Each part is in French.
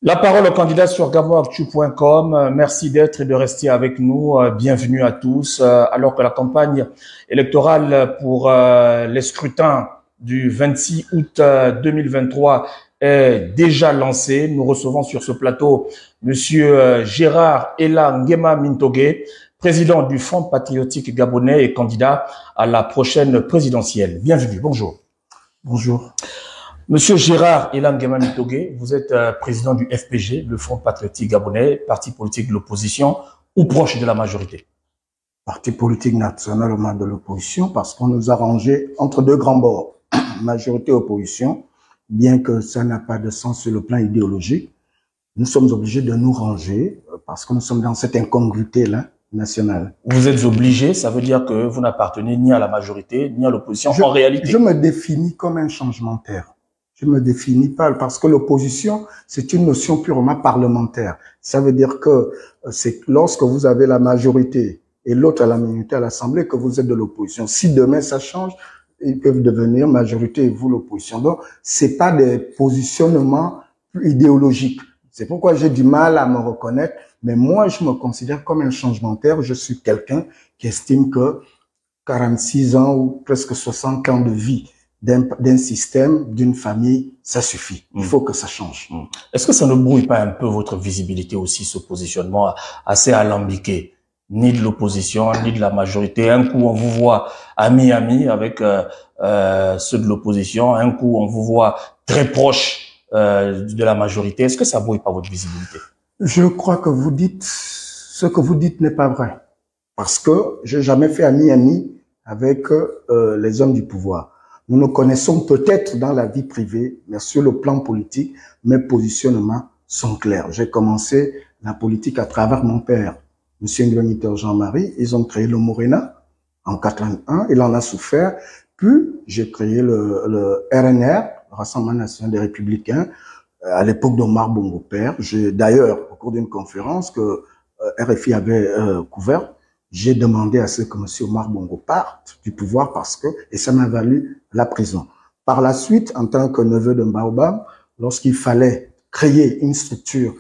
La parole au candidat sur gaboactu.com. Merci d'être et de rester avec nous. Bienvenue à tous. Alors que la campagne électorale pour les scrutins du 26 août 2023 est déjà lancée, nous recevons sur ce plateau Monsieur Gérard Ella Nguema Mintogué, président du Front patriotique gabonais et candidat à la prochaine présidentielle. Bienvenue, bonjour. Bonjour. Monsieur Gérard Ella Nguema Mintogué, vous êtes président du FPG, le Front patriotique gabonais, parti politique de l'opposition ou proche de la majorité? Parti politique nationalement de l'opposition parce qu'on nous a rangés entre deux grands bords, majorité-opposition, bien que ça n'a pas de sens sur le plan idéologique. Nous sommes obligés de nous ranger parce que nous sommes dans cette incongruité-là nationale. Vous êtes obligé, ça veut dire que vous n'appartenez ni à la majorité, ni à l'opposition en réalité. Je me définis comme un changementaire. Je me définis pas parce que l'opposition, c'est une notion purement parlementaire. Ça veut dire que c'est lorsque vous avez la majorité et l'autre à la minorité à l'Assemblée que vous êtes de l'opposition. Si demain ça change, ils peuvent devenir majorité et vous l'opposition. Donc, c'est pas des positionnements idéologiques. C'est pourquoi j'ai du mal à me reconnaître. Mais moi, je me considère comme un changementaire. Je suis quelqu'un qui estime que 46 ans ou presque 60 ans de vie d'un système, d'une famille, ça suffit. Il faut que ça change. Est-ce que ça ne brouille pas un peu votre visibilité aussi, ce positionnement assez alambiqué, ni de l'opposition, ni de la majorité? Un coup, on vous voit ami-ami avec ceux de l'opposition. Un coup, on vous voit très proche de la majorité. Est-ce que ça brouille pas votre visibilité? Je crois que vous dites, ce que vous dites n'est pas vrai. Parce que j'ai jamais fait ami-ami avec les hommes du pouvoir. Nous nous connaissons peut-être dans la vie privée, mais sur le plan politique, mes positionnements sont clairs. J'ai commencé la politique à travers mon père, Monsieur Nguema Jean-Marie. Ils ont créé le Morena en 81. Il en a souffert. Puis, j'ai créé le RNR, le Rassemblement National des Républicains, à l'époque d'Omar Bongo Père. D'ailleurs, au cours d'une conférence que RFI avait couverte, j'ai demandé à ce que M. Omar Bongo parte du pouvoir parce que, et ça m'a valu la prison. Par la suite, en tant que neveu de Baobab, lorsqu'il fallait créer une structure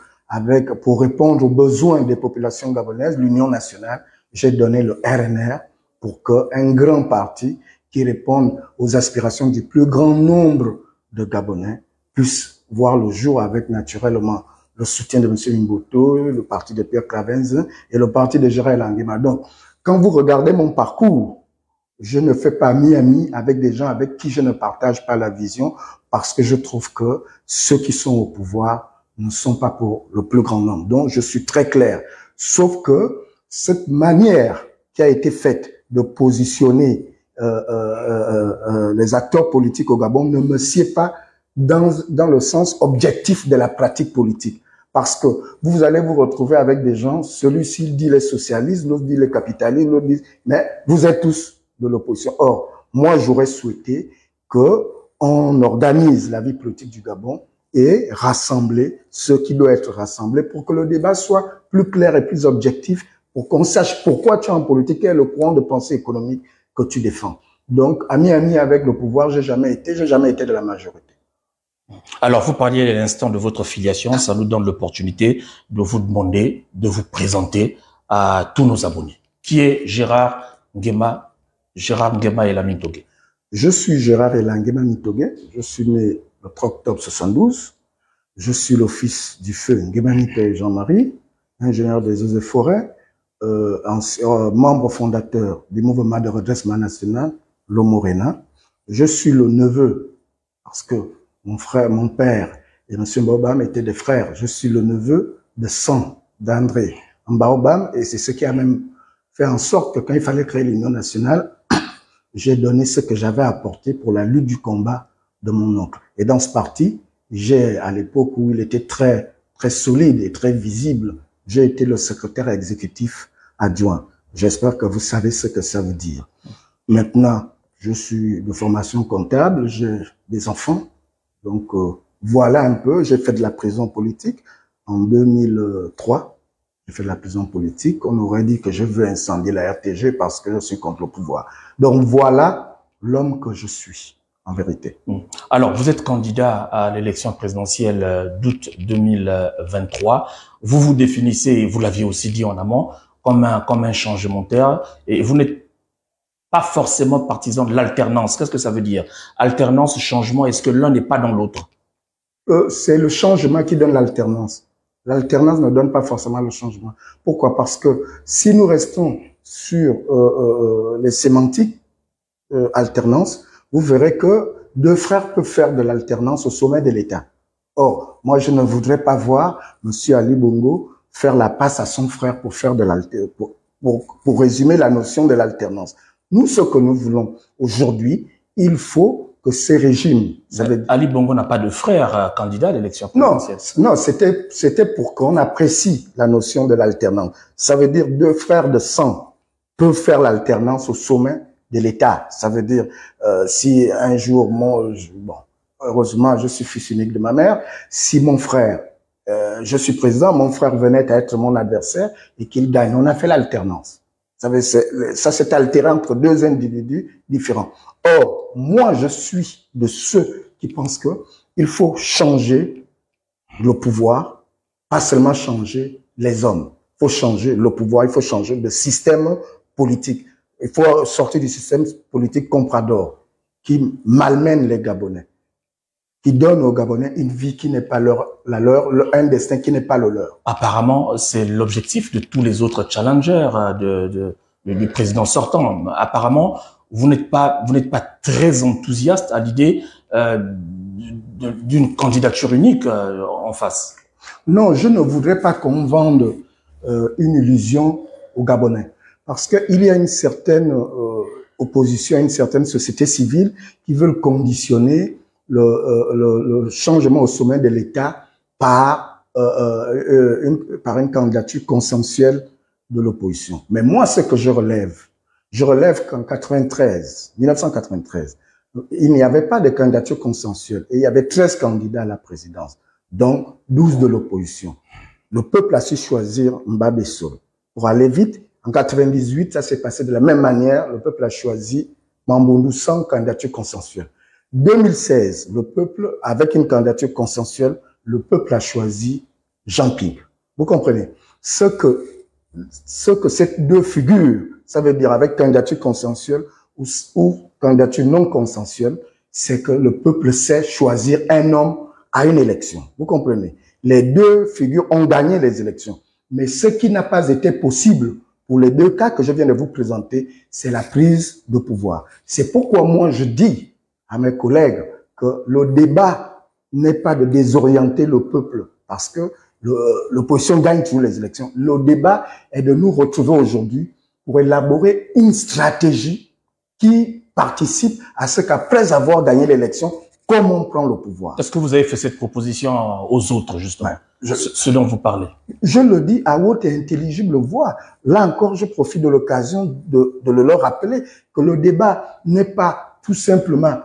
pour répondre aux besoins des populations gabonaises, l'Union nationale, j'ai donné le RNR pour qu'un grand parti qui réponde aux aspirations du plus grand nombre de Gabonais puisse voir le jour avec naturellement le soutien de M. Mboto, le parti de Pierre Clavenze et le parti de Gérard Ella Nguema. Donc, quand vous regardez mon parcours, je ne fais pas ami avec des gens avec qui je ne partage pas la vision parce que je trouve que ceux qui sont au pouvoir ne sont pas pour le plus grand nombre. Donc, je suis très clair. Sauf que cette manière qui a été faite de positionner les acteurs politiques au Gabon ne me sied pas dans le sens objectif de la pratique politique. Parce que vous allez vous retrouver avec des gens, celui-ci dit les socialistes, l'autre dit les capitalistes, l'autre dit... Mais vous êtes tous de l'opposition. Or, moi, j'aurais souhaité qu'on organise la vie politique du Gabon et rassembler ce qui doit être rassemblé pour que le débat soit plus clair et plus objectif, pour qu'on sache pourquoi tu es en politique et le courant de pensée économique que tu défends. Donc, ami avec le pouvoir, j'ai jamais été de la majorité. Alors, vous parliez à l'instant de votre filiation, ça nous donne l'opportunité de vous demander, de vous présenter à tous nos abonnés. Qui est Gérard Nguema Ella Mintogué? Je suis Gérard Ella Nguema Mintogué, je suis né le 3 octobre 72, je suis le fils du feu Nguema Mintogué Jean-Marie, ingénieur des eaux et forêts, membre fondateur du mouvement de redressement national, le Morena. Je suis le neveu, parce que mon père et M. Baobam étaient des frères. Je suis le neveu de sang d'André Baobam et c'est ce qui a même fait en sorte que quand il fallait créer l'Union nationale, j'ai donné ce que j'avais apporté pour la lutte du combat de mon oncle. Et dans ce parti, à l'époque où il était très solide et très visible, j'ai été le secrétaire exécutif adjoint. J'espère que vous savez ce que ça veut dire. Maintenant, je suis de formation comptable, j'ai des enfants. Donc, voilà un peu, j'ai fait de la prison politique en 2003. J'ai fait de la prison politique. On aurait dit que je veux incendier la RTG parce que je suis contre le pouvoir. Donc, voilà l'homme que je suis. en vérité. Alors, vous êtes candidat à l'élection présidentielle d'août 2023. Vous vous définissez, vous l'aviez aussi dit en amont, comme un changementaire, et vous n'êtes pas forcément partisan de l'alternance. Qu'est-ce que ça veut dire? Alternance, changement, est-ce que l'un n'est pas dans l'autre? C'est le changement qui donne l'alternance. L'alternance ne donne pas forcément le changement. Pourquoi? Parce que si nous restons sur les sémantiques alternance, vous verrez que deux frères peuvent faire de l'alternance au sommet de l'État. Or, moi, je ne voudrais pas voir M. Ali Bongo faire la passe à son frère pour faire de pour résumer la notion de l'alternance. Nous, ce que nous voulons aujourd'hui, il faut que ces régimes... Ali Bongo n'a pas de frère candidat à l'élection présidentielle. Non, c'était pour qu'on apprécie la notion de l'alternance. Ça veut dire deux frères de sang peuvent faire l'alternance au sommet de l'État. Ça veut dire, si un jour, heureusement, je suis fils unique de ma mère, si mon frère, je suis président, mon frère venait à être mon adversaire et qu'il gagne, on a fait l'alternance. Ça s'est altéré entre deux individus différents. Or, moi, je suis de ceux qui pensent que il faut changer le pouvoir, pas seulement changer les hommes. Il faut changer le pouvoir, il faut changer le système politique. Il faut sortir du système politique comprador qui malmène les Gabonais, qui donne aux Gabonais une vie qui n'est pas la leur, un destin qui n'est pas le leur. Apparemment, c'est l'objectif de tous les autres challengers du président sortant. Apparemment, vous n'êtes pas très enthousiaste à l'idée d'une candidature unique en face. Non, je ne voudrais pas qu'on vende une illusion aux Gabonais. Parce qu'il y a une certaine opposition, une certaine société civile qui veulent conditionner le changement au sommet de l'État par une candidature consensuelle de l'opposition. Mais moi, ce que je relève qu'en 1993, il n'y avait pas de candidature consensuelle et il y avait 13 candidats à la présidence, donc 12 de l'opposition. Le peuple a su choisir Mbabe Soro. Pour aller vite, en 98, ça s'est passé de la même manière. Le peuple a choisi Mamboundou sans candidature consensuelle. 2016, le peuple, avec une candidature consensuelle, le peuple a choisi Jean Ping. Vous comprenez? Ce que ces deux figures, ça veut dire avec candidature consensuelle ou candidature non consensuelle, c'est que le peuple sait choisir un homme à une élection. Vous comprenez? Les deux figures ont gagné les élections. Mais ce qui n'a pas été possible pour les deux cas que je viens de vous présenter, c'est la prise de pouvoir. C'est pourquoi moi je dis à mes collègues que le débat n'est pas de désorienter le peuple parce que l'opposition gagne toujours les élections. Le débat est de nous retrouver aujourd'hui pour élaborer une stratégie qui participe à ce qu'après avoir gagné l'élection, comment on prend le pouvoir. Est-ce que vous avez fait cette proposition aux autres, justement, ce dont vous parlez? Je le dis à haute et intelligible voix. Là encore, je profite de l'occasion de le leur rappeler que le débat n'est pas tout simplement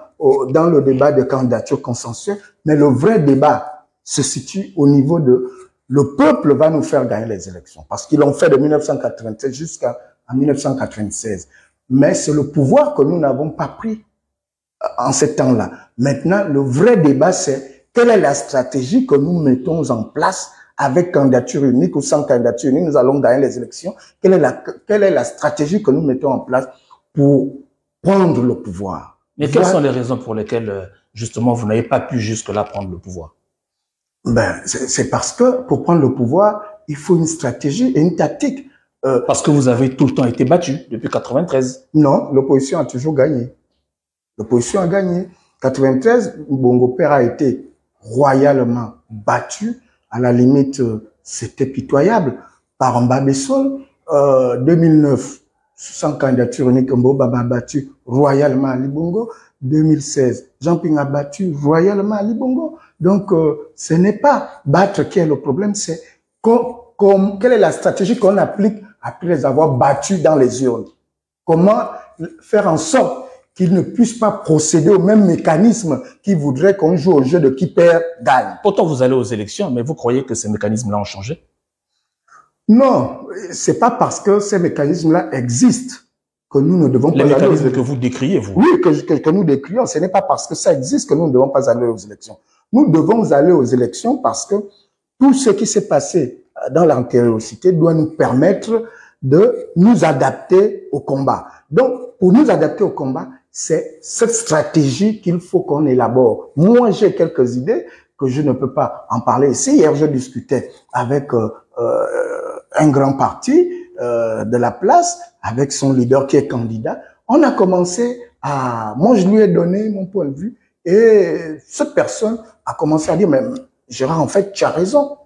dans le débat de candidature consensuelle, mais le vrai débat se situe au niveau de le peuple va nous faire gagner les élections. Parce qu'ils l'ont fait de 1996 jusqu'à 1996. Mais c'est le pouvoir que nous n'avons pas pris en ce temps-là. Maintenant, le vrai débat, c'est quelle est la stratégie que nous mettons en place avec candidature unique ou sans candidature unique. Nous allons gagner les élections. Quelle est la stratégie que nous mettons en place pour prendre le pouvoir? Mais quelles sont les raisons pour lesquelles, justement, vous n'avez pas pu jusque-là prendre le pouvoir? C'est parce que pour prendre le pouvoir, il faut une stratégie et une tactique. Parce que vous avez tout le temps été battu depuis 93. Non, l'opposition a toujours gagné. L'opposition a gagné. 93, Bongo Père a été royalement battu. À la limite, c'était pitoyable par Mbabe Soro. 2009, sans candidature unique, Mboba a battu royalement Ali Bongo. 2016, Jean Ping a battu royalement Ali Bongo. Donc, ce n'est pas battre qui est le problème, c'est quelle est la stratégie qu'on applique après les avoir battus dans les urnes. Comment faire en sorte qu'ils ne puissent pas procéder au même mécanisme qui voudrait qu'on joue au jeu de qui perd, gagne. Pourtant, vous allez aux élections, mais vous croyez que ces mécanismes-là ont changé? Non, c'est pas parce que ces mécanismes-là existent que nous ne devons pas aller aux élections. Les mécanismes que vous décriez, vous. Oui, que nous décrions. Ce n'est pas parce que ça existe que nous ne devons pas aller aux élections. Nous devons aller aux élections parce que tout ce qui s'est passé dans l'antériorité doit nous permettre de nous adapter au combat. Donc, pour nous adapter au combat, c'est cette stratégie qu'il faut qu'on élabore. Moi, j'ai quelques idées que je ne peux pas en parler ici. Hier, je discutais avec un grand parti de la place, avec son leader qui est candidat. On a commencé à... Moi, je lui ai donné mon point de vue et cette personne a commencé à dire, mais Gérard, en fait, tu as raison.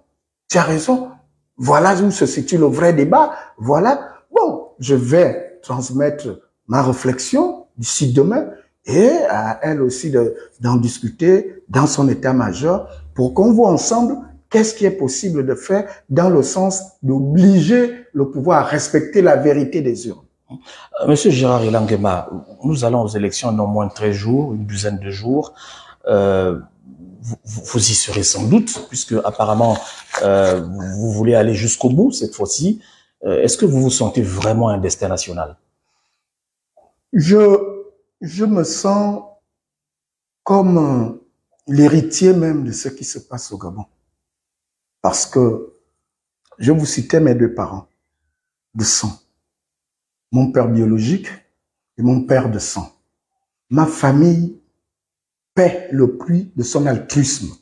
Tu as raison. Voilà où se situe le vrai débat. Voilà. Bon, je vais transmettre ma réflexion d'ici demain et à elle aussi d'en discuter dans son état-major pour qu'on voit ensemble qu'est-ce qui est possible de faire dans le sens d'obliger le pouvoir à respecter la vérité des urnes. Monsieur Gérard Elangema, nous allons aux élections dans moins de 13 jours, une douzaine de jours. Vous y serez sans doute, puisque apparemment vous voulez aller jusqu'au bout cette fois-ci. Est-ce que vous vous sentez vraiment un destin national? Je me sens comme l'héritier même de ce qui se passe au Gabon. Parce que je vous citais mes deux parents de sang. Mon père biologique et mon père de sang. Ma famille paie le prix de son altruisme,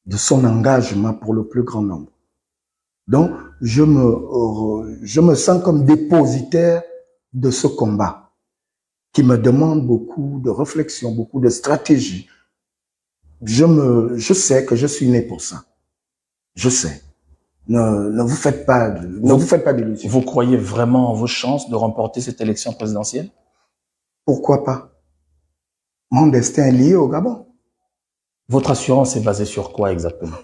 de son engagement pour le plus grand nombre. Donc, je me sens comme dépositaire de ce combat qui me demande beaucoup de réflexion, beaucoup de stratégie. Je sais que je suis né pour ça. Je sais. Ne vous faites pas d'illusions. Vous croyez vraiment en vos chances de remporter cette élection présidentielle? Pourquoi pas? Mon destin est lié au Gabon. Votre assurance est basée sur quoi exactement?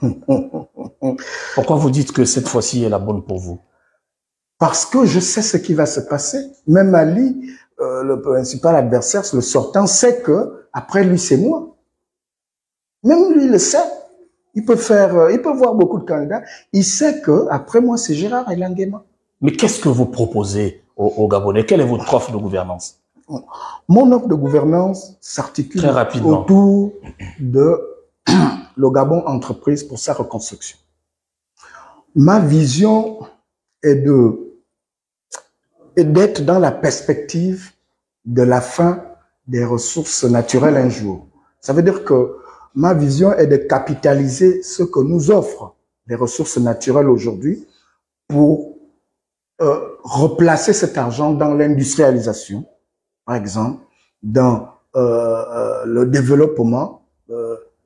Pourquoi vous dites que cette fois-ci est la bonne pour vous? Parce que je sais ce qui va se passer. Même Ali, le principal adversaire, le sortant, sait que après lui, c'est moi. Même lui, il le sait. Il peut voir beaucoup de candidats. Il sait que après moi, c'est Gérard Elangema. Mais qu'est-ce que vous proposez aux Gabonais? Quelle est votre offre de gouvernance? Mon offre de gouvernance s'articule autour de le Gabon entreprise pour sa reconstruction. Ma vision est d'être dans la perspective de la fin des ressources naturelles un jour. Ça veut dire que ma vision est de capitaliser ce que nous offrent les ressources naturelles aujourd'hui pour replacer cet argent dans l'industrialisation, par exemple, dans le développement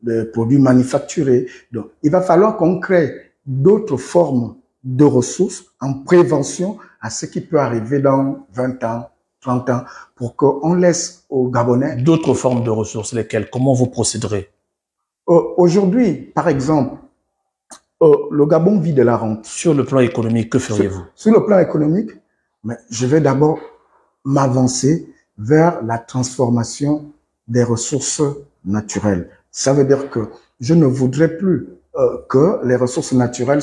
des produits manufacturés. Donc, il va falloir qu'on crée d'autres formes de ressources en prévention à ce qui peut arriver dans 20 ans, 30 ans, pour qu'on laisse aux Gabonais... D'autres formes de ressources, lesquelles? Comment vous procéderez? Aujourd'hui, par exemple, le Gabon vit de la rente. Sur le plan économique, que feriez-vous? Sur le plan économique, mais je vais d'abord m'avancer vers la transformation des ressources naturelles. Ça veut dire que je ne voudrais plus que les ressources naturelles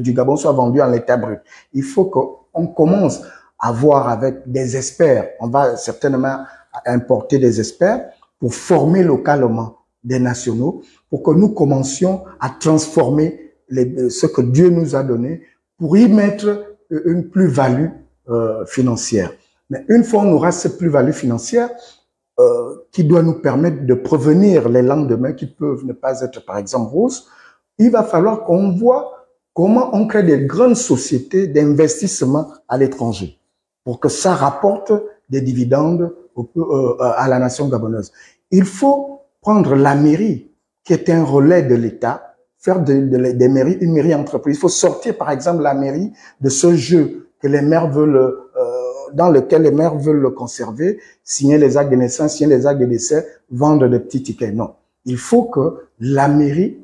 du Gabon soient vendues en l'état brut. Il faut qu'on commence à voir avec des experts. On va certainement importer des experts pour former localement des nationaux, pour que nous commencions à transformer ce que Dieu nous a donné pour y mettre une plus-value financière. Mais une fois on aura cette plus-value financière qui doit nous permettre de prévenir les lendemains qui peuvent ne pas être, par exemple, roses, il va falloir qu'on voit comment on crée des grandes sociétés d'investissement à l'étranger pour que ça rapporte des dividendes à la nation gabonaise. Il faut prendre la mairie, qui est un relais de l'État, faire des mairies, une mairie entreprise. Il faut sortir, par exemple, la mairie de ce jeu que les maires veulent, dans lequel les maires veulent le conserver, signer les actes de naissance, signer les actes de décès, vendre des petits tickets. Non. Il faut que la mairie,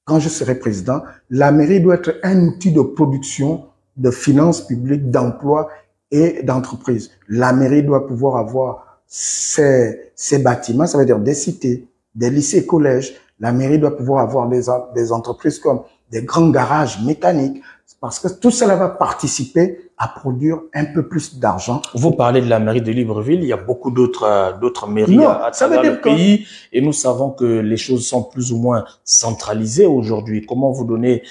quand je serai président, la mairie doit être un outil de production, de finances publiques, d'emploi et d'entreprise. La mairie doit pouvoir avoir ses bâtiments, ça veut dire des cités, des lycées, collèges. La mairie doit pouvoir avoir des entreprises comme des grands garages mécaniques. Parce que tout cela va participer à produire un peu plus d'argent. Vous parlez de la mairie de Libreville, il y a beaucoup d'autres mairies Non, à travers le pays et nous savons que les choses sont plus ou moins centralisées aujourd'hui. Comment vous donnez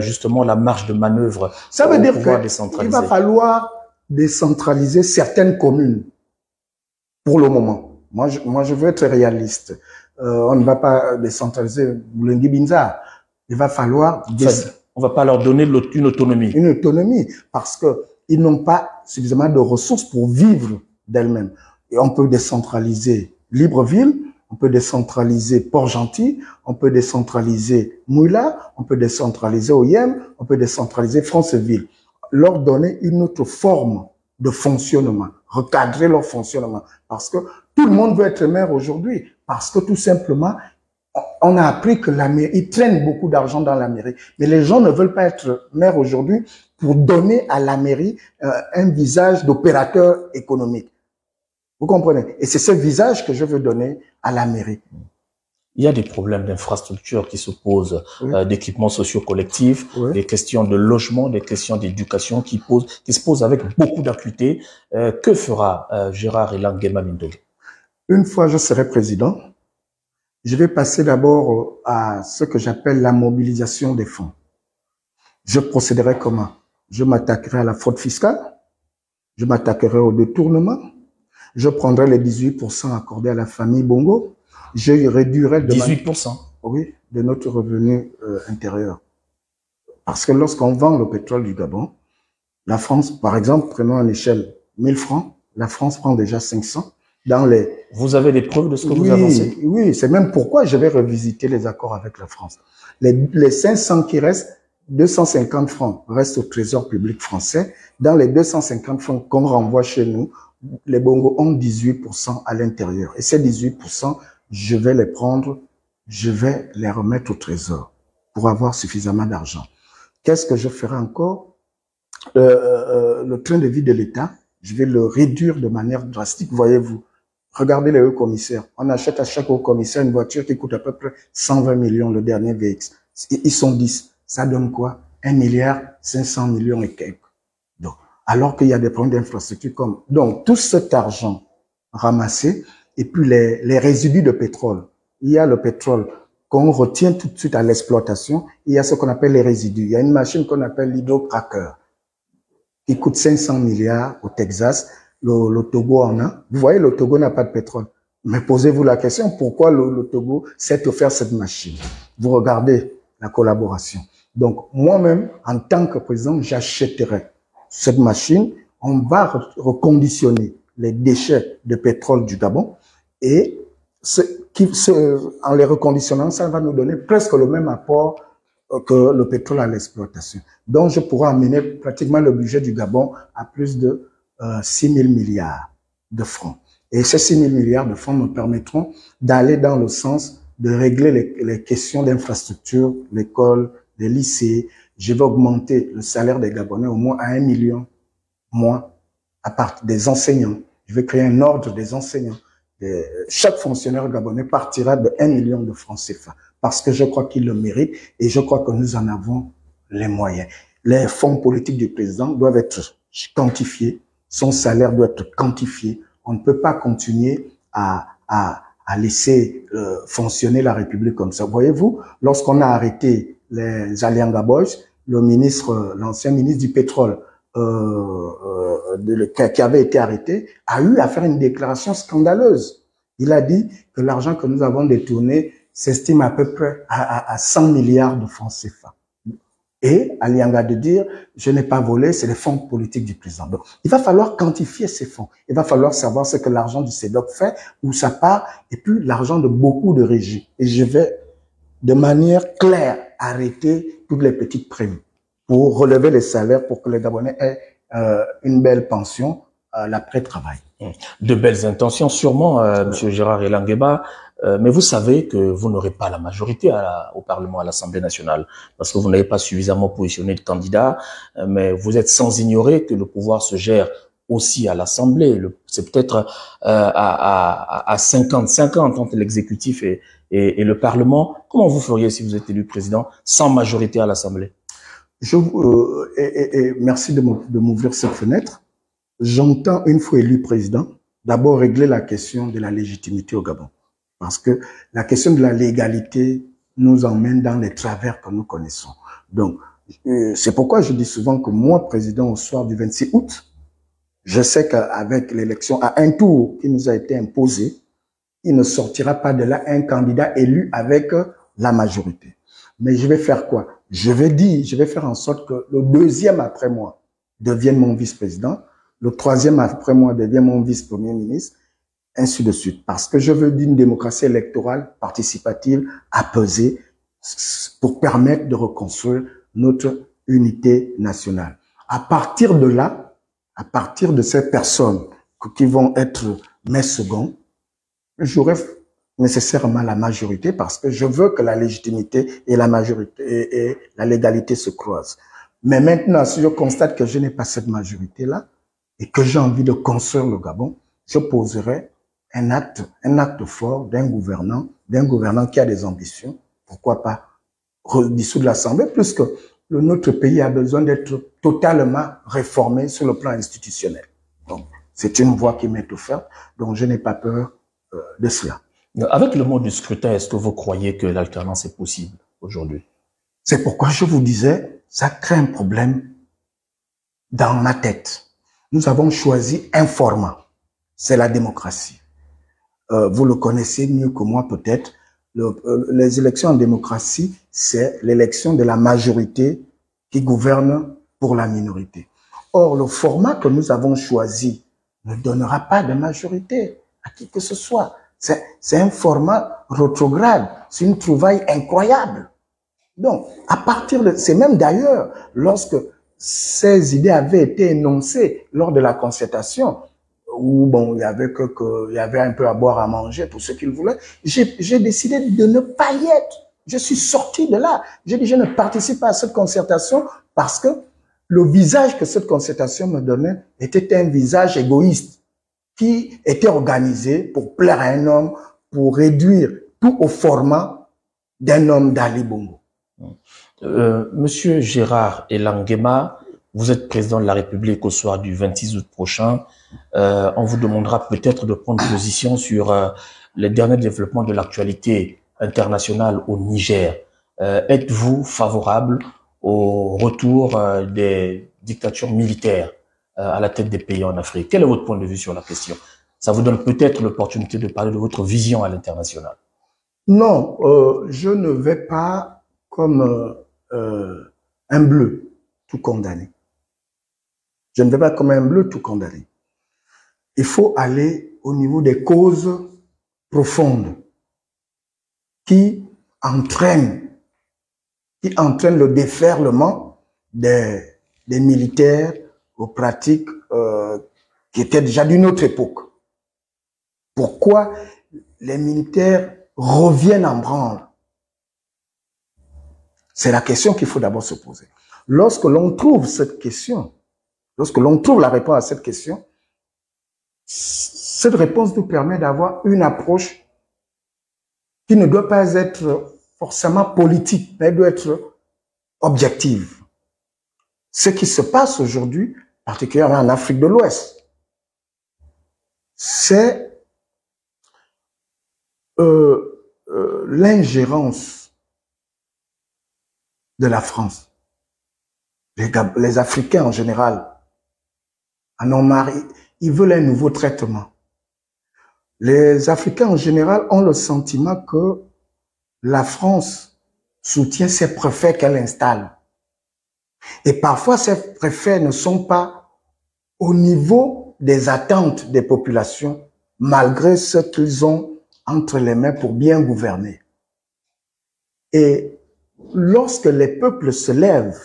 justement la marge de manœuvre ça veut dire qu'il va falloir décentraliser certaines communes pour le moment. Moi, je veux être réaliste. On ne va pas décentraliser Boulengi Binza. Il va falloir... On va pas leur donner une autonomie. Une autonomie, parce que ils n'ont pas suffisamment de ressources pour vivre d'elles-mêmes. Et on peut décentraliser Libreville, on peut décentraliser Port-Gentil, on peut décentraliser Mouila, on peut décentraliser Oyem, on peut décentraliser Franceville. Leur donner une autre forme de fonctionnement, recadrer leur fonctionnement. Parce que tout le monde veut être maire aujourd'hui, parce que tout simplement, on a appris que la mairie, ils traînent beaucoup d'argent dans la mairie. Mais les gens ne veulent pas être maires aujourd'hui pour donner à la mairie un visage d'opérateur économique. Vous comprenez? Et c'est ce visage que je veux donner à la mairie. Il y a des problèmes d'infrastructure qui se posent, oui. D'équipements sociaux collectifs, oui. Des questions de logement, des questions d'éducation qui se posent avec beaucoup d'acuité. Que fera Gérard Elangema Mindole? Une fois je serai président, je vais passer d'abord à ce que j'appelle la mobilisation des fonds. Je procéderai comment? Je m'attaquerai à la fraude fiscale, je m'attaquerai au détournement, je prendrai les 18% accordés à la famille Bongo, je réduirai de 18%? Oui, de notre revenu intérieur. Parce que lorsqu'on vend le pétrole du Gabon, la France, par exemple, prenons une échelle 1000 francs, la France prend déjà 500. Dans les... Vous avez des preuves de ce que vous avancez? Oui, c'est même pourquoi je vais revisiter les accords avec la France. Les 500 qui restent, 250 francs restent au trésor public français. Dans les 250 francs qu'on renvoie chez nous, les Bongo ont 18% à l'intérieur. Et ces 18%, je vais les prendre, je vais les remettre au trésor pour avoir suffisamment d'argent. Qu'est-ce que je ferai encore? Le train de vie de l'État, je vais le réduire de manière drastique, voyez-vous. Regardez les hauts commissaires. On achète à chaque haut commissaire une voiture qui coûte à peu près 120 millions, le dernier VX. Ils sont 10. Ça donne quoi? 1 milliard 500 millions et quelques. Donc, alors qu'il y a des problèmes d'infrastructure comme... Donc, tout cet argent ramassé, et puis les résidus de pétrole. Il y a le pétrole qu'on retient tout de suite à l'exploitation. Il y a ce qu'on appelle les résidus. Il y a une machine qu'on appelle l'hydrocracker, qui coûte 500 milliards au Texas. Le Togo en a. Vous voyez, le Togo n'a pas de pétrole. Mais posez-vous la question, pourquoi le Togo s'est offert cette machine? Vous regardez la collaboration. Donc, moi-même, en tant que président, j'achèterai cette machine. On va reconditionner les déchets de pétrole du Gabon et en les reconditionnant, ça va nous donner presque le même apport que le pétrole à l'exploitation. Donc, je pourrai amener pratiquement le budget du Gabon à plus de 6 000 milliards de francs. Et ces 6 000 milliards de francs me permettront d'aller dans le sens de régler les questions d'infrastructure, l'école, les lycées. Je vais augmenter le salaire des Gabonais au moins à 1 million mois à partir des enseignants. Je vais créer un ordre des enseignants. Chaque fonctionnaire gabonais partira de 1 million de francs CFA parce que je crois qu'il le mérite et je crois que nous en avons les moyens. Les fonds politiques du président doivent être quantifiés. Son salaire doit être quantifié. On ne peut pas continuer à laisser fonctionner la République comme ça. Voyez-vous, lorsqu'on a arrêté les Alianga Boys, l'ancien ministre du pétrole qui avait été arrêté, a eu à faire une déclaration scandaleuse. Il a dit que l'argent que nous avons détourné s'estime à peu près à 100 milliards de francs CFA. Et Alianga de dire, je n'ai pas volé, c'est les fonds politiques du président. Donc, il va falloir quantifier ces fonds. Il va falloir savoir ce que l'argent du CEDOC fait, où ça part, et puis l'argent de beaucoup de régies. Et je vais, de manière claire, arrêter toutes les petites primes pour relever les salaires, pour que les Gabonais aient une belle pension à l'après-travail. De belles intentions, sûrement, Monsieur Gérard Elangema. Mais vous savez que vous n'aurez pas la majorité au Parlement, à l'Assemblée nationale, parce que vous n'avez pas suffisamment positionné de candidats, mais vous êtes sans ignorer que le pouvoir se gère aussi à l'Assemblée. C'est peut-être à 50-50 entre l'exécutif et le Parlement. Comment vous feriez si vous êtes élu président sans majorité à l'Assemblée? Et merci de m'ouvrir cette fenêtre. J'entends, une fois élu président, d'abord régler la question de la légitimité au Gabon. Parce que la question de la légalité nous emmène dans les travers que nous connaissons. Donc, c'est pourquoi je dis souvent que moi, président, au soir du 26 août, je sais qu'avec l'élection à un tour qui nous a été imposé, il ne sortira pas de là un candidat élu avec la majorité. Mais je vais faire quoi? Je vais faire en sorte que le deuxième après moi devienne mon vice-président, le troisième après moi devienne mon vice-premier ministre, ainsi de suite. Parce que je veux d'une démocratie électorale participative apaisée pour permettre de reconstruire notre unité nationale. À partir de là, à partir de ces personnes qui vont être mes seconds, j'aurai nécessairement la majorité parce que je veux que la légitimité et la majorité et la légalité se croisent. Mais maintenant, si je constate que je n'ai pas cette majorité-là et que j'ai envie de construire le Gabon, je poserai un acte fort d'un gouvernant qui a des ambitions. Pourquoi pas dissoudre l'Assemblée, puisque notre pays a besoin d'être totalement réformé sur le plan institutionnel. Donc, c'est une voie qui m'est offerte, donc je n'ai pas peur de cela. Avec le mode du scrutin, est-ce que vous croyez que l'alternance est possible aujourd'hui? C'est pourquoi je vous disais, ça crée un problème dans ma tête. Nous avons choisi un format, c'est la démocratie. Vous le connaissez mieux que moi peut-être. Les élections en démocratie, c'est l'élection de la majorité qui gouverne pour la minorité. Or, le format que nous avons choisi ne donnera pas de majorité à qui que ce soit. C'est un format rétrograde, c'est une trouvaille incroyable. Donc, à partir de... C'est même d'ailleurs, lorsque ces idées avaient été énoncées lors de la concertation, où bon, il y avait un peu à boire, à manger pour ceux qui le voulaient, j'ai décidé de ne pas y être. Je suis sorti de là. J'ai dit, je ne participe pas à cette concertation parce que le visage que cette concertation me donnait était un visage égoïste qui était organisé pour plaire à un homme, pour réduire tout au format d'un homme d'Ali Bongo. Monsieur Gérard Elangema, vous êtes président de la République au soir du 26 août prochain. On vous demandera peut-être de prendre position sur les derniers développements de l'actualité internationale au Niger. Êtes-vous favorable au retour des dictatures militaires à la tête des pays en Afrique? Quel est votre point de vue sur la question? Ça vous donne peut-être l'opportunité de parler de votre vision à l'international. Non, je ne vais pas comme un bleu tout condamner. Je ne vais pas comme un bleu tout condamner. Il faut aller au niveau des causes profondes qui entraînent le déferlement des militaires aux pratiques qui étaient déjà d'une autre époque. Pourquoi les militaires reviennent en branle? C'est la question qu'il faut d'abord se poser. Lorsque l'on trouve cette question, lorsque l'on trouve la réponse à cette question, cette réponse nous permet d'avoir une approche qui ne doit pas être forcément politique, mais elle doit être objective. Ce qui se passe aujourd'hui, particulièrement en Afrique de l'Ouest, c'est l'ingérence de la France. Les Africains en général en ont marre, ils veulent un nouveau traitement. Les Africains en général ont le sentiment que la France soutient ses préfets qu'elle installe. Et parfois, ces préfets ne sont pas au niveau des attentes des populations, malgré ce qu'ils ont entre les mains pour bien gouverner. Et lorsque les peuples se lèvent,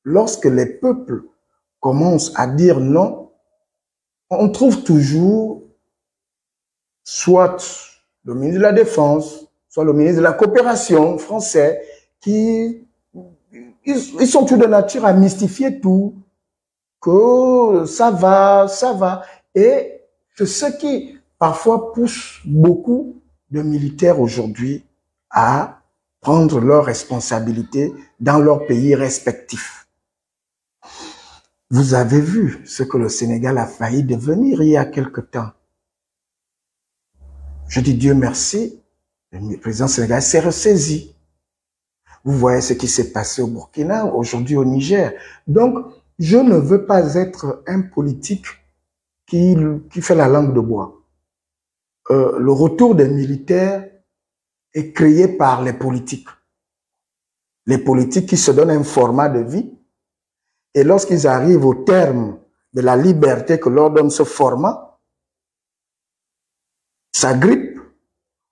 lorsque les peuples commencent à dire non, on trouve toujours soit le ministre de la Défense, soit le ministre de la Coopération français, qui ils sont tous de nature à mystifier tout, que ça va. Et c'est ce qui parfois pousse beaucoup de militaires aujourd'hui à prendre leurs responsabilités dans leurs pays respectifs. Vous avez vu ce que le Sénégal a failli devenir il y a quelque temps. Je dis Dieu merci, le président sénégalais s'est ressaisi. Vous voyez ce qui s'est passé au Burkina, aujourd'hui au Niger. Donc, je ne veux pas être un politique qui fait la langue de bois. Le retour des militaires est créé par les politiques. Les politiques qui se donnent un format de vie. Et lorsqu'ils arrivent au terme de la liberté que leur donne ce format, s'agrippent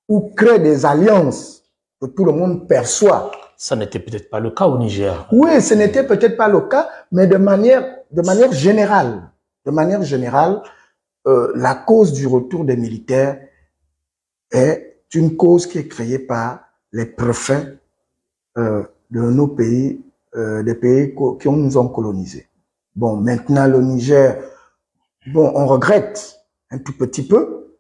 ou créent des alliances que tout le monde perçoit. Ça n'était peut-être pas le cas au Niger. Oui, ce n'était peut-être pas le cas, mais de manière générale. De manière générale, la cause du retour des militaires est une cause qui est créée par les préfets de nos pays, des pays qui nous ont colonisés. Bon, maintenant le Niger, bon, on regrette un tout petit peu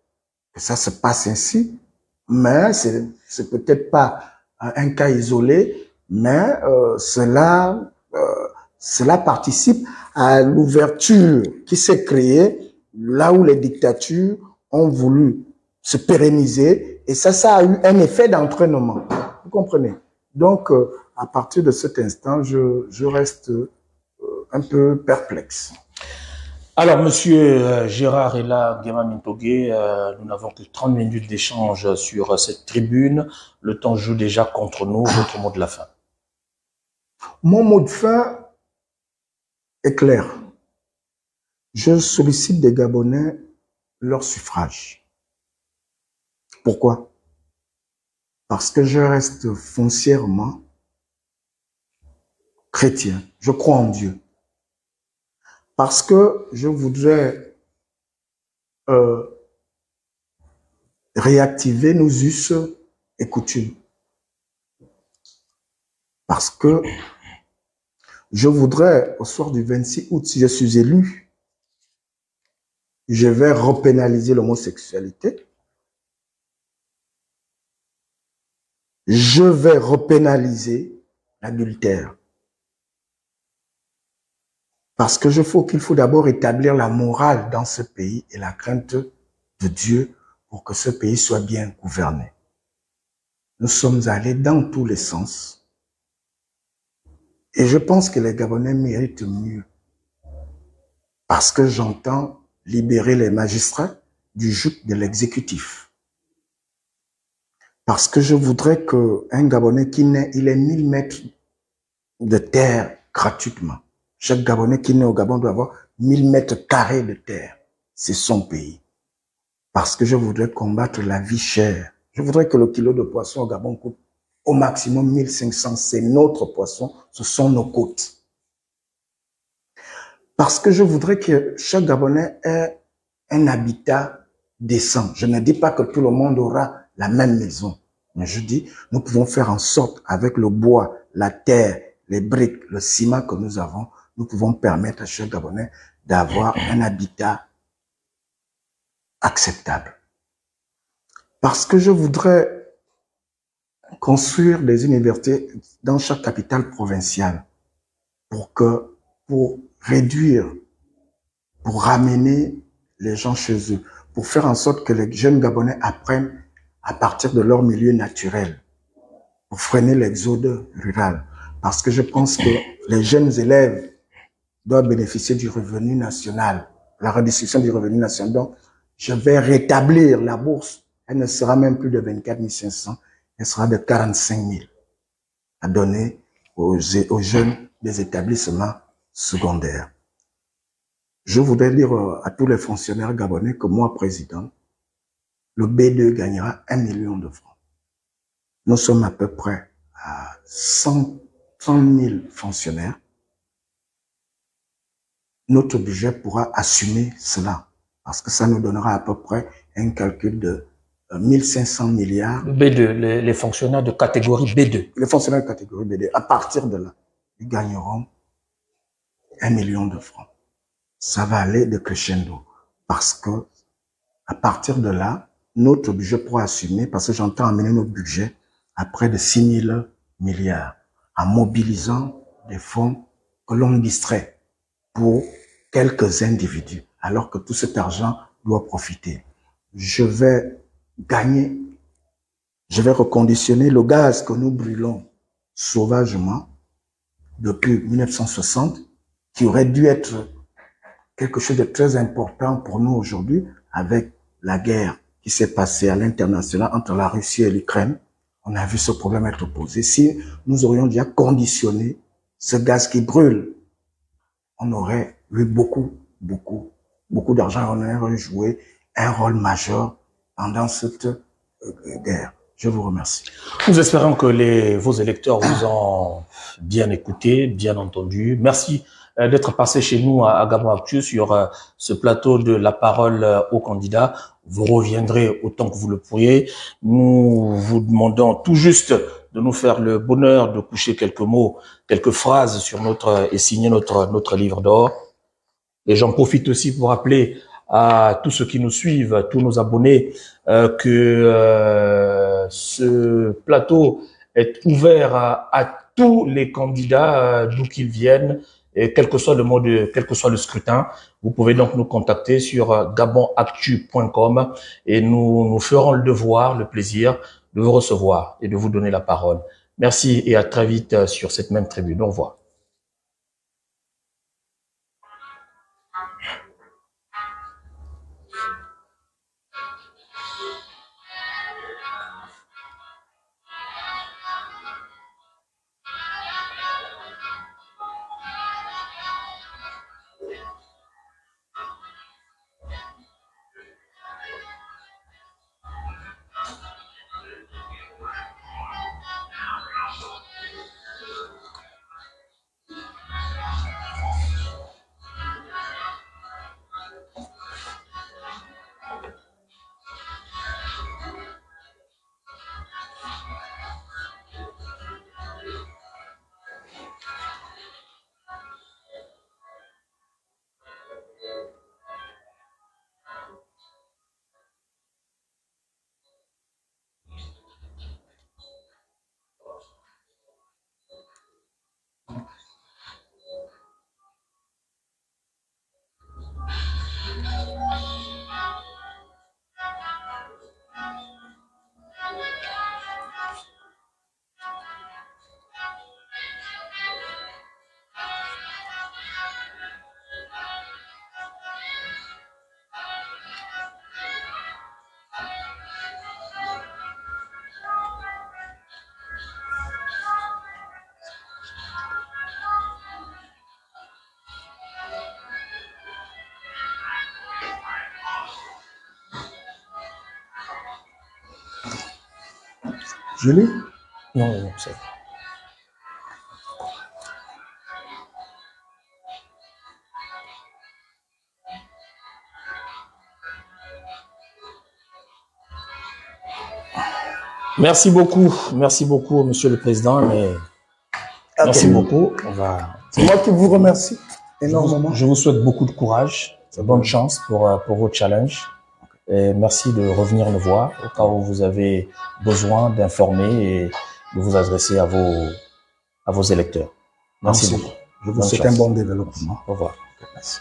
que ça se passe ainsi, mais c'est peut-être pas un cas isolé, mais cela participe à l'ouverture qui s'est créée là où les dictatures ont voulu se pérenniser, et ça a eu un effet d'entraînement. Vous comprenez? Donc, à partir de cet instant, je reste un peu perplexe. Alors, monsieur Gérard Ella Guéma-Mintogué, nous n'avons que 30 minutes d'échange sur cette tribune. Le temps joue déjà contre nous. Votre mot de la fin. Mon mot de fin est clair. Je sollicite des Gabonais leur suffrage. Pourquoi? Parce que je reste foncièrement chrétien. Je crois en Dieu. Parce que je voudrais réactiver nos us et coutumes. Parce que je voudrais, au soir du 26 août, si je suis élu, je vais repénaliser l'homosexualité. Je vais repénaliser l'adultère. Parce que qu'il faut d'abord établir la morale dans ce pays et la crainte de Dieu pour que ce pays soit bien gouverné. Nous sommes allés dans tous les sens. Et je pense que les Gabonais méritent mieux. Parce que j'entends libérer les magistrats du joug de l'exécutif. Parce que je voudrais qu'un Gabonais qui naît, il ait 1000 mètres de terre gratuitement. Chaque Gabonais qui naît au Gabon doit avoir 1000 mètres carrés de terre. C'est son pays. Parce que je voudrais combattre la vie chère. Je voudrais que le kilo de poisson au Gabon coûte au maximum 1500. C'est notre poisson, ce sont nos côtes. Parce que je voudrais que chaque Gabonais ait un habitat décent. Je ne dis pas que tout le monde aura la même maison. Mais je dis, nous pouvons faire en sorte, avec le bois, la terre, les briques, le ciment que nous avons, nous pouvons permettre à chaque Gabonais d'avoir un habitat acceptable. Parce que je voudrais construire des universités dans chaque capitale provinciale pour réduire, pour ramener les gens chez eux, pour faire en sorte que les jeunes Gabonais apprennent à partir de leur milieu naturel, pour freiner l'exode rural. Parce que je pense que les jeunes élèves doivent bénéficier du revenu national, la redistribution du revenu national. Donc, je vais rétablir la bourse. Elle ne sera même plus de 24 500, elle sera de 45 000 à donner aux jeunes des établissements secondaires. Je voudrais dire à tous les fonctionnaires gabonais que moi, président, le B2 gagnera 1 million de francs. Nous sommes à peu près à 130 000 fonctionnaires. Notre budget pourra assumer cela, parce que ça nous donnera à peu près un calcul de 1500 milliards. B2, les fonctionnaires de catégorie B2. Les fonctionnaires de catégorie B2, à partir de là, ils gagneront 1 million de francs. Ça va aller de crescendo, parce que à partir de là, notre budget pourra assumer, parce que j'entends amener notre budget à près de 6 000 milliards, en mobilisant des fonds que l'on distrait. pour quelques individus, alors que tout cet argent doit profiter. Je vais gagner, je vais reconditionner le gaz que nous brûlons sauvagement depuis 1960, qui aurait dû être quelque chose de très important pour nous aujourd'hui, avec la guerre qui s'est passée à l'international entre la Russie et l'Ukraine. On a vu ce problème être posé. Si nous aurions déjà conditionné ce gaz qui brûle, on aurait eu beaucoup d'argent. On aurait joué un rôle majeur pendant cette guerre. Je vous remercie. Nous espérons que vos électeurs vous ont bien écouté, bien entendu. Merci d'être passé chez nous à Gabon Actu sur ce plateau de la parole aux candidats. Vous reviendrez autant que vous le pourriez. Nous vous demandons tout juste de nous faire le bonheur de coucher quelques mots, quelques phrases sur et signer notre livre d'or. Et j'en profite aussi pour rappeler à tous ceux qui nous suivent, à tous nos abonnés, que ce plateau est ouvert à tous les candidats, d'où qu'ils viennent, et quel que soit le mode, quel que soit le scrutin. Vous pouvez donc nous contacter sur gabonactu.com et nous ferons le devoir, le plaisir de vous recevoir et de vous donner la parole. Merci et à très vite sur cette même tribune. Au revoir. Je lis? Non, c'est bon. Merci beaucoup, Monsieur le Président. Mais merci beaucoup. C'est moi qui vous remercie énormément. Je vous souhaite beaucoup de courage, bonne chance pour vos challenges. Et merci de revenir nous voir au cas où vous avez besoin d'informer et de vous adresser à vos électeurs. Merci beaucoup. Je vous souhaite un bon développement. Au revoir. Merci.